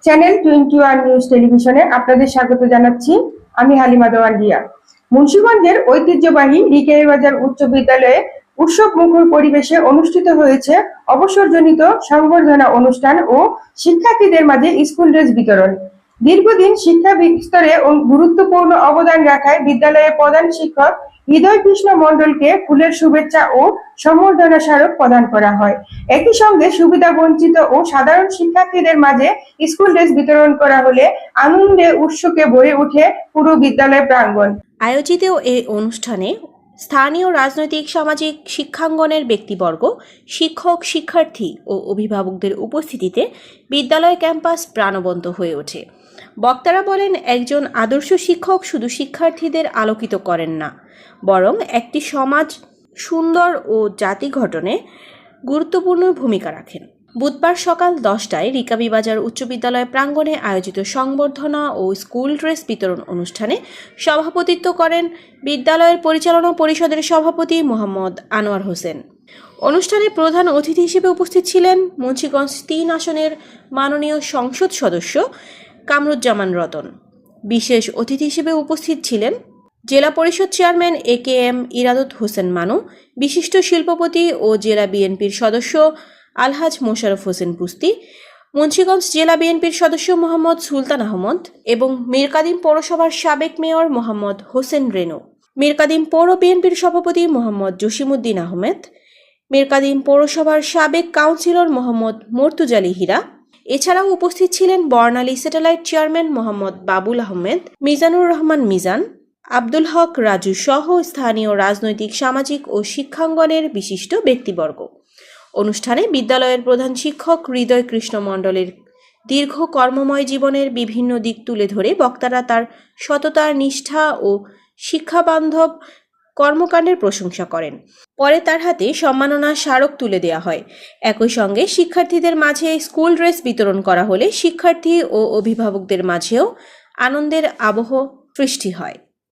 Channel 21 news টেলিভিশনে আপনাদের স্বাগত জানাচ্ছি। আমি হালিমা দেওয়ান রিয়া। মুন্সিগঞ্জের ঐতিহ্যবাহী রিকের বাজার উচ্চ বিদ্যালয়ে উৎসব মুখর পরিবেশে অনুষ্ঠিত হয়েছে অবসরজনিত সংবর্ধনা অনুষ্ঠান ও শিক্ষার্থীদের মাঝে স্কুল ড্রেস বিতরণ। দীর্ঘদিন শিক্ষা বিস্তারে গুরুত্বপূর্ণ অবদান রাখায় বিদ্যালয়ের প্রধান শিক্ষক হৃদয় কৃষ্ণ মণ্ডলকে ফুলের শুভেচ্ছা ও সম্বর্ধনা স্মারক প্রদান করা হয়। একই সঙ্গে সুবিধা বঞ্চিত ও সাধারণ শিক্ষার্থীদের মাঝে স্কুল ড্রেস বিতরণ করা হলে আনন্দে উৎসুকে ভরে ওঠে পুরো বিদ্যালয় প্রাঙ্গণ। আয়োজিত এই অনুষ্ঠানে স্থানীয় রাজনৈতিক সামাজিক শিক্ষাঙ্গনের ব্যক্তিবর্গ, শিক্ষক, শিক্ষার্থী ও অভিভাবকদের উপস্থিতিতে বিদ্যালয় ক্যাম্পাস প্রাণবন্ত হয়ে ওঠে। বক্তারা বলেন, একজন আদর্শ শিক্ষক শুধু শিক্ষার্থীদের আলোকিত করেন না, বরং একটি সমাজ সুন্দর ও জাতি গঠনে গুরুত্বপূর্ণ ভূমিকা রাখেন। বুধবার সকাল 10টায় রিকাবিবাজার উচ্চ বিদ্যালয় প্রাঙ্গণে আয়োজিত সংবর্ধনা ও স্কুল ড্রেস বিতরণ অনুষ্ঠানে সভাপতিত্ব করেন বিদ্যালয়ের পরিচালনা পরিষদের সভাপতি মোহাম্মদ আনোয়ার হোসেন। অনুষ্ঠানে প্রধান অতিথি হিসেবে উপস্থিত ছিলেন মুন্সিগঞ্জ 3 আসনের মাননীয় সংসদ সদস্য কামরুজ্জামান রতন। বিশেষ অতিথি হিসেবে উপস্থিত ছিলেন জেলা পরিষদ চেয়ারম্যান AKM ইরাদত হোসেন মানু, বিশিষ্ট শিল্পপতি ও জেলা বিএনপির সদস্য আলহাজ মোশাররফ হোসেন পুস্তি, মুন্সিগঞ্জ জেলা বিএনপির সদস্য মোহাম্মদ সুলতান আহমদ এবং মীরকাদিম পৌরসভার সাবেক মেয়র মোহাম্মদ হোসেন রেনু, মীরকাদিম পৌর বিএনপির সভাপতি মোহাম্মদ জসিমউদ্দিন আহমেদ, মীরকাদিম পৌরসভার সাবেক কাউন্সিলর মোহাম্মদ মর্তুজালি হীরা। এছাড়াও উপস্থিত ছিলেন বর্ণালী স্যাটেলাইট চেয়ারম্যান মোহাম্মদ বাবুল আহমেদ, মিজানুর রহমান মিজান, আব্দুল হক রাজু সহ স্থানীয় রাজনৈতিক, সামাজিক ও শিক্ষাঙ্গনের বিশিষ্ট ব্যক্তিবর্গ। অনুষ্ঠানে বিদ্যালয়ের প্রধান শিক্ষক হৃদয় কৃষ্ণ মণ্ডলের দীর্ঘ কর্মময় জীবনের বিভিন্ন দিক তুলে ধরে বক্তারা তার সততা, নিষ্ঠা ও শিক্ষাবান্ধব কর্মকাণ্ডের প্রশংসা করেন। পরে তার হাতে সম্মাননা স্মারক তুলে দেওয়া হয়। একই সঙ্গে শিক্ষার্থীদের মাঝে স্কুল ড্রেস বিতরণ করা হলে শিক্ষার্থী ও অভিভাবকদের মাঝেও আনন্দের আবহ সৃষ্টি হয়।